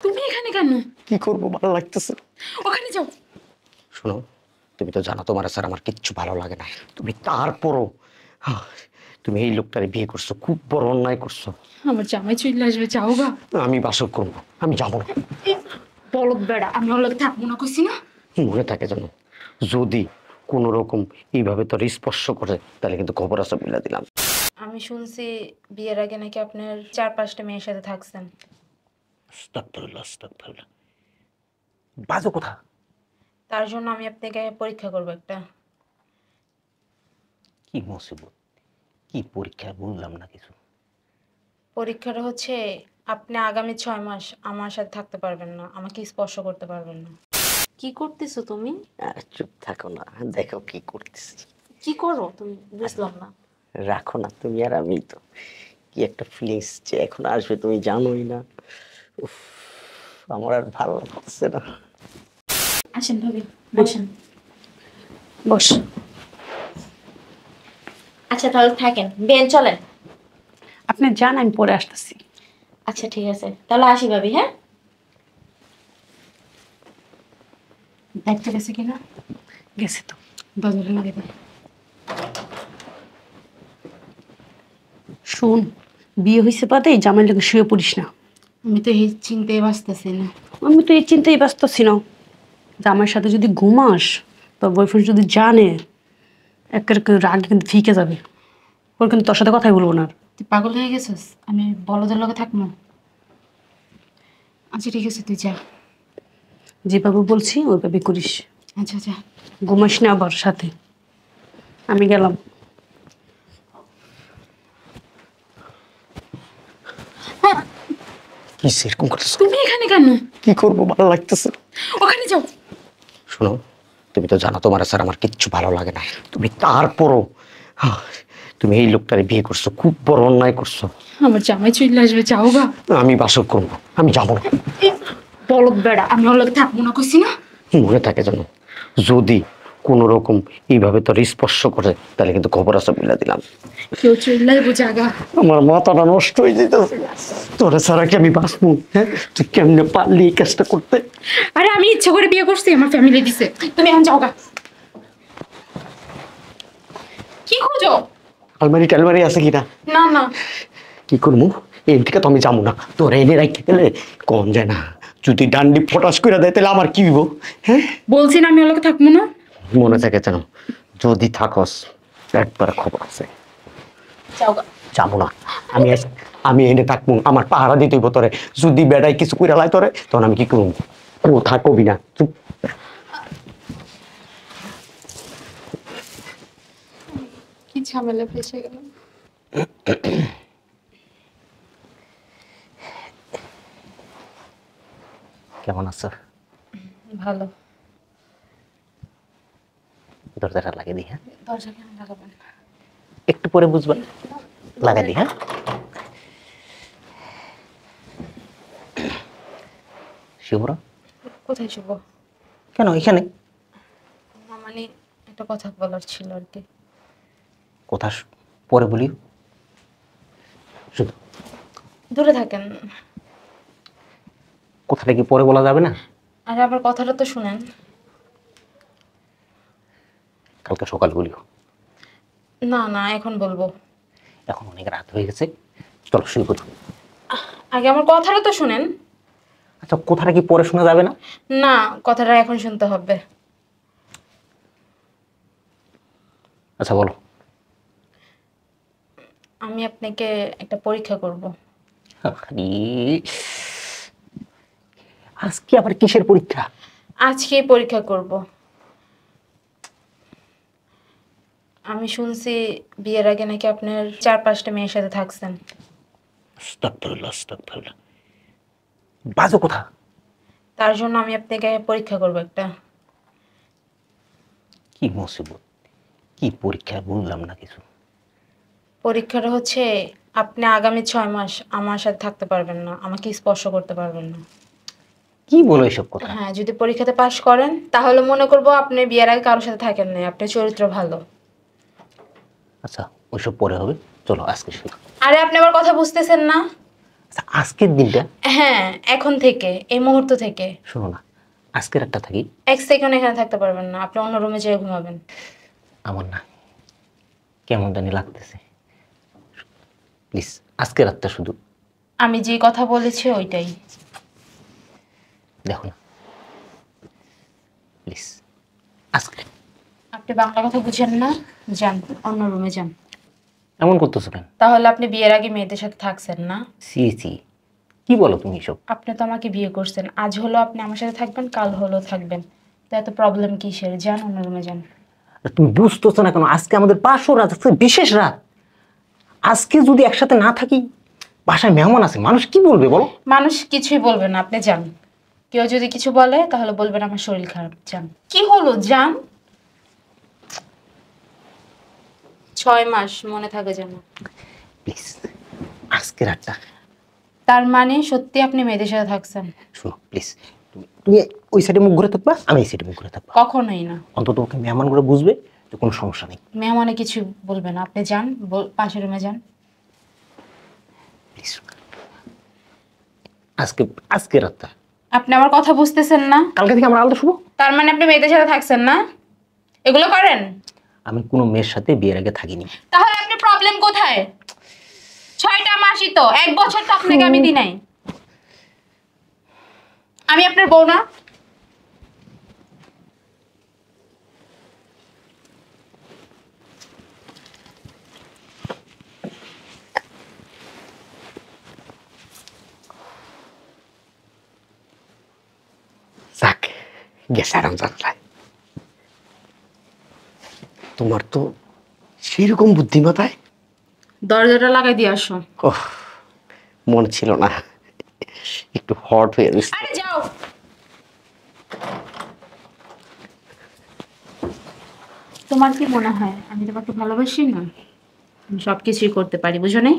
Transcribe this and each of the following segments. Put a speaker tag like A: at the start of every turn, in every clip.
A: তুমি এখানে কেন?
B: কি করবো, ভালো লাগতেছে।
A: ওখানে যাও।
B: শোনো, তুমি তো জানো তোমার স্যার আমার কিচ্ছু ভালো লাগে না। তুমি তারপরও তুমি এই লোকটারে বিয়ে করছো, খুব বড় অন্যায় করছো।
A: আমার জামাই চলে আসবে, যাও গা।
B: আমি বাসর করবো, আমি যাবো না।
A: বলদ বেড়া, আমি ওর লগে থাকবো না কইছি না।
B: মনে থাকে জানো, যদি কোন রকম এইভাবে তোর স্পর্শ করে তাহলে কিন্তু খবর আছে বলে দিলাম।
A: আমি শুনছি বিয়ের আগে নাকি আপনার 4-5টা মেয়ের সাথে থাকছেন।
B: আস্তাগফিরুল্লাহ, আস্তাগফিরুল্লাহ। বাজে কথা।
A: তার জন্য আমি আপনাকে পরীক্ষা করবো একটা।
B: কি মুসিবত, কি পরীক্ষা বুঝলাম না কিছু।
A: পরীক্ষাটা হচ্ছে আপনি আগামী 6 মাস আমার সাথে থাকতে পারবেন না, আমাকে স্পর্শ করতে পারবেন না। কি করতেছো তুমি?
B: চুপ থাকো না, দেখো কি করতেছি।
A: কি করো তুমি? বুঝলাম না।
B: রাখো না, তুমি আর আমি তো কি একটা ফিলিংস যে এখন আসবে তুমি জানোই না। উফ, আমার আর ভালো লাগছে না।
A: আসেন ভাবি, বসেন। বস। আচ্ছা তাহলে থাকেন, বেন চলেন।
C: আপনি যান, আমি পরে আসতেছি।
A: আচ্ছা ঠিক আছে, তাহলে আসি ভাবি। হ্যাঁ, দেখতে গেছে কিনা?
C: গেছে তো।
A: দরজা লাগিয়ে দে।
C: শোন, বিয়ে হয়েছে বাদে জামাই লোকে শুয়ে পড়িস না।
A: আমি তো এই চিন্তায় বাঁচতেছি না।
C: আমি তো এই চিন্তাই ব্যস্ত ছি না। জামাইয়ের সাথে যদি ঘুমাস বা বয়ফ্রেন্ড যদি জানে, একের রাগে কিন্তু ফিকে যাবে। ওর কিন্তু তোর সাথে কথাই বলবো না আর।
A: তুই পাগল হয়ে গেছিস? আমি বলদের লগে থাকবো? আচ্ছা ঠিক আছে, তুই যা।
C: যেভাবে বলছি ওইভাবে করিস।
A: আচ্ছা যা।
C: ঘুমাস না আবার সাথে। আমি গেলাম।
B: কি সেরকম করতেছো?
A: তুমি এখানে কেন?
B: কি করবো, ভালো লাগতেছে।
A: ওখানে যাও।
B: শোনো, তুমি তো জানো তোমার স্যার আমার কিচ্ছু ভালো লাগে না। তুমি তারপরও তুমি এই লোকটারে বিয়ে করছো, খুব বড় অন্যায় করছো।
A: আমার জামাই চলে আসবে, যাও গা।
B: আমি বাসর করবো, আমি যাবো না।
A: বলদ বেড়া, আমি ওর লগে থাকবো না কইছি না।
B: মনে থাকে জানো, যদি কোন রকম এইভাবে তোর স্পর্শ করে তাহলে কিন্তু খবর আছে বলে দিলাম।
A: কেউ চলে আসবো, জাগা।
B: আমার মাথাটা নষ্ট হয়ে যেতেছে। তোরা ছাড়া কি আমি বাঁচবো? হ্যাঁ, তুই কেমনে পারলি এই কাজটা করতে?
A: আরে আমি ইচ্ছা করে বিয়ে করছি, আমার ফ্যামিলি দিছে। তুমি এখন যাও গা। কি খুঁজো?
B: আলমারি টালমারি আছে কিনা?
A: না না।
B: কি করবো, এর দিকে তো আমি যাবো না। তোরা এনে রাখতে গেলে কম যায় না। যদি ডান্ডি ফটাস করে দেয় তাহলে আমার কি হইব? হ্যাঁ,
A: বলছি না আমি ওর লগে থাকবো না।
B: মনে থাকে জানো, যদি থাকস একবার খবর আছে।
A: যাও গা।
B: যাবো না আমি। আমি এনে থাকবো, আমার পাহারা দিতে হইব তোরে। যদি বেড়াই কিছু করে লাই তোরে, তখন আমি কি করবো? কথা কবি না, চুপ।
A: কি ঝামেলা ফেসে গেলাম।
B: কেমন আছো?
A: ভালো।
B: দরজাটা লাগিয়ে দিই। হ্যাঁ,
A: দরজা কেন লাগাবেন?
B: একটু পরে বুঝবা। লাগাই দিই। হ্যাঁ, শিবরা
A: কোথায় শুভ?
B: কেন এখানে?
A: না মানে একটা কথা বলার ছিল আর কি।
B: কথা পরে বলি, শুধু
A: দূরে থাকেন।
B: কথাটা কি পরে বলা যাবে না?
A: আর আবার কথাটা তো শুনেন।
B: কালকে সকাল বলিও।
A: না না, এখন বলবো।
B: এখন অনেক রাত হয়ে গেছে, চলো শুরু করি।
A: আগে আমার কথাটা তো শুনেন।
B: আচ্ছা, কথাটা কি পরে শোনা যাবে না?
A: না, কথাটা এখন শুনতে হবে।
B: আচ্ছা বলো।
A: আমি আপনাকে একটা পরীক্ষা করব।
B: আরে, আজকে আবার কিসের পরীক্ষা?
A: আজকেই পরীক্ষা করব। আমি শুনছি বিয়ের আগে নাকি আপনার 4-5টা মেয়ের সাথে থাকছেন।
B: আস্তাগফিরুল্লাহ, আস্তাগফিরুল্লাহ। বাজে কথা।
A: তার জন্য আমি আপনাকে পরীক্ষা করব একটা।
B: কি মুসিবত, কি পরীক্ষা বুঝলাম না কিছু।
A: পরীক্ষাটা হচ্ছে আপনি আগামী 6 মাস আমার সাথে থাকতে পারবেন না, আমাকে স্পর্শ করতে পারবেন না।
B: কি বলো এসব কথা?
A: হ্যাঁ, যদি পরীক্ষাতে পাশ করেন তাহলে মনে করব আপনি বিয়ের আগে কারোর সাথে থাকেন না, আপনার চরিত্র ভালো।
B: আচ্ছা, ওইসব পরে হবে, চলো আজকে শুরু।
A: আরে আপনি আমার কথা বুঝতেছেন না?
B: আচ্ছা, আজকের দিনটা
A: হ্যাঁ, এখন থেকে, এই মুহূর্ত থেকে।
B: শোনো না, আজকের রাতটা থাকি।
A: এক সেকেন্ড এখানে থাকতে পারবেন না, আপনি অন্য রুমে যেয়ে ঘুমাবেন।
B: আমার না কেমন জানি লাগতেছে, প্লিজ আজকের রাতটা শুধু।
A: আমি যে কথা বলেছি ওইটাই।
B: দেখো না প্লিজ আজকে।
A: আপনি বাংলা কথা বুঝেন না, যান অন্য রুমে যান।
B: এমন করতেছো কেন?
A: তাহলে আপনি বিয়ের আগে মেয়েদের সাথে থাকছেন না?
B: সি সি, কি বলো তুমি এসব?
A: আপনি তো আমাকে বিয়ে করছেন, আজ হলো আপনি আমার সাথে থাকবেন, কাল হলো থাকবেন, তো এত প্রবলেম কিসের? যান অন্য রুমে যান।
B: আর তুমি বুঝতেছো না কেন? আজকে আমাদের 500 রাত, আজকে বিশেষ রাত। আজকে যদি একসাথে না থাকি, বাসায় মেহমান আছে, মানুষ কি বলবে বলো?
A: মানুষ কিছুই বলবে না, আপনি যান। কেউ যদি কিছু বলে তাহলে বলবেন আমার শরীর খারাপ। যান। কি হলো? যান। 6 মাস মনে থাকে যেন।
B: প্লিজ আজকে রাতটা।
A: তার মানে সত্যি আপনি মেয়েদের সাথে থাকছেন?
B: শোনো প্লিজ, তুমি ওই সাইডে মুখ ঘুরে থাকবা, আমি এই সাইডে মুখ ঘুরে থাকবা।
A: কখনোই না।
B: অন্তত ওকে মেহমানগুলো বুঝবে যে কোনো সমস্যা নেই।
A: মেহমানে কিছু বলবে না, আপনি যান, পাশের রুমে যান।
B: প্লিজ আজকে, আজকে রাতটা।
A: আপনি আমার কথা বুঝতেছেন না?
B: কালকে থেকে আমরা আলাদা শুভ।
A: তার মানে আপনি মেয়েদের সাথে থাকছেন না? এগুলো করেন?
B: আমি কোনো মেয়ের সাথে বিয়ের আগে থাকিনি।
A: তাহলে আপনি প্রবলেম কোথায়? 6টা মাসই তো, 1 বছর তো আপনাকে আমি দিই নাই। আমি আপনার বউ না?
B: যাক, গেছে আরাম যাত্রায়। তোমার তো সেরকম বুদ্ধিমতায়।
A: দরজাটা লাগাই দিয়ে আসো।
B: ওহ, মনে ছিল না, একটু হট হয়ে গেছে।
A: আরে যাও। তোমার কি মনে হয় আমি তোমাকে ভালোবাসি না? আমি সবকিছুই করতে পারি, বুঝো নাই?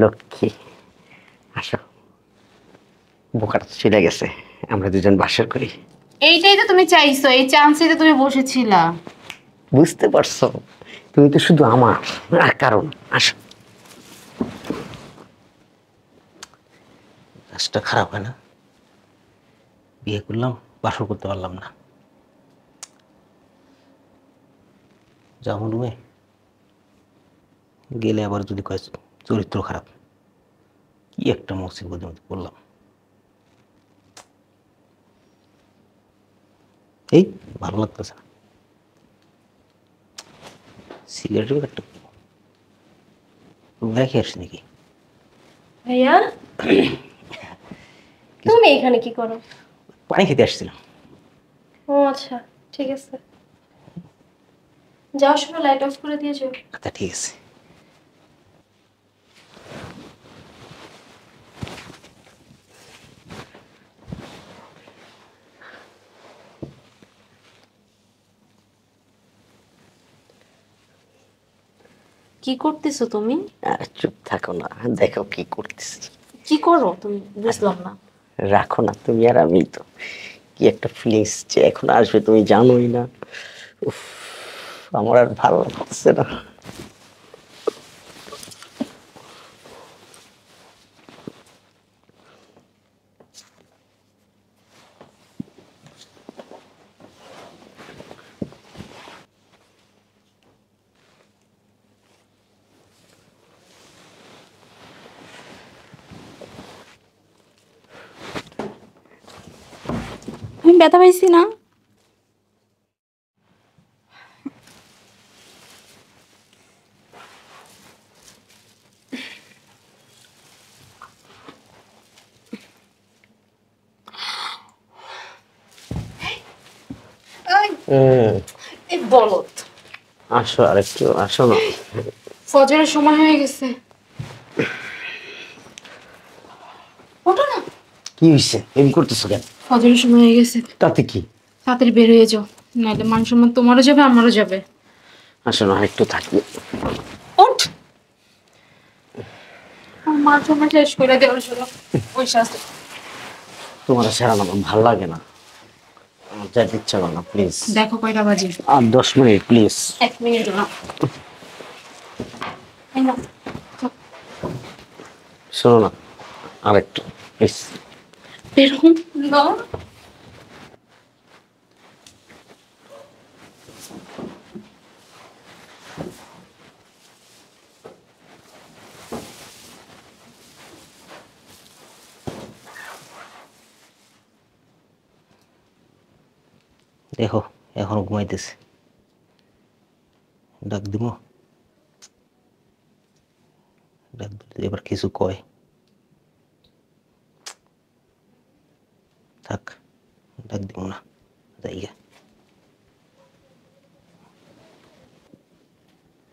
B: লক্ষ্মী, আসো। বোকাটা তো ছিঁড়ে গেছে, আমরা দুজন বাসর করি।
A: এইটাই তো তুমি চাইছো, এই চান্সেই তো তুমি বসেছিলা।
B: বুঝতে পারছো? তুমি তো শুধু আমার আর কারণ। আসো। কাজটা খারাপ হয় না? বিয়ে করলাম, বাসর করতে পারলাম না। যাও রুমে, গেলে আবার যদি কয় চরিত্র খারাপ, কি একটা মুসিবতের মধ্যে পড়লাম। এই ভালো লাগতেছে না। সিগারেটের একটা রেখে আসছি নাকি?
D: ভাইয়া তুমি এখানে কি করো?
B: পানি খেতে আসছিলাম।
D: ও আচ্ছা, ঠিক আছে। যাওয়ার সময় লাইট অফ করে দিয়েছো।
B: আচ্ছা ঠিক আছে।
A: কি করতেছো তুমি?
B: আর চুপ থাকো না, দেখো কি করতেছি।
A: কি করো তুমি? বুঝলাম না।
B: রাখো না, তুমি আর আমি তো কি একটা ফিলিংস যে এখন আসবে তুমি জানোই না। উফ, আমার আর ভালো লাগছে না।
A: আমি ব্যথা পাইছি না? এই বলত।
B: আসো আরেকটু, আসো না।
A: ফজরের সময় হয়ে গেছে। ওঠো না।
B: কি হয়েছে? এমনি করতেছো কেন?
A: ফজরের সময় হয়ে গেছে,
B: তাতে কি?
A: তাড়াতাড়ি বের হয়ে যাও, নাহলে মান সম্মান তোমারও যাবে আমারও যাবে।
B: আসো না, আরেকটু থাকি।
A: ওঠ। আমার মান সম্মান শেষ করে দেওয়ার জন্য ওই শাস্তি।
B: তোমার ছাড়া না আমার ভালো লাগে না, আমার যাইতে ইচ্ছা করে না। প্লিজ
A: দেখো কয়টা বাজে।
B: আর 10 মিনিট প্লিজ।
A: 1 মিনিট না। এই নাও।
B: শোনো না, আর একটু প্লিজ।
A: বেরো না।
B: দেখো এখনো ঘুমাইতেছে, ডাক দিব, ডাক দিলে এবার কিছু কয়। থাক, ডাক দিব না, জায়গা।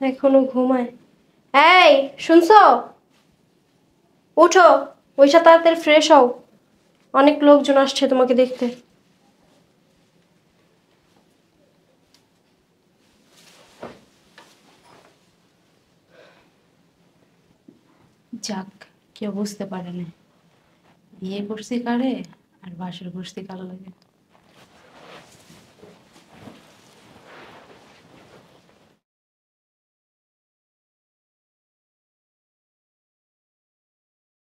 D: এখনো ঘুমায়? এই শুনছো? উঠো, ওইসা তাড়াতাড়ি ফ্রেশ হও, অনেক লোকজন আসছে তোমাকে দেখতে।
A: যাক, কেউ বুঝতে পারে না বিয়ে করছি কারে আর বাসর করছি কার লাগে।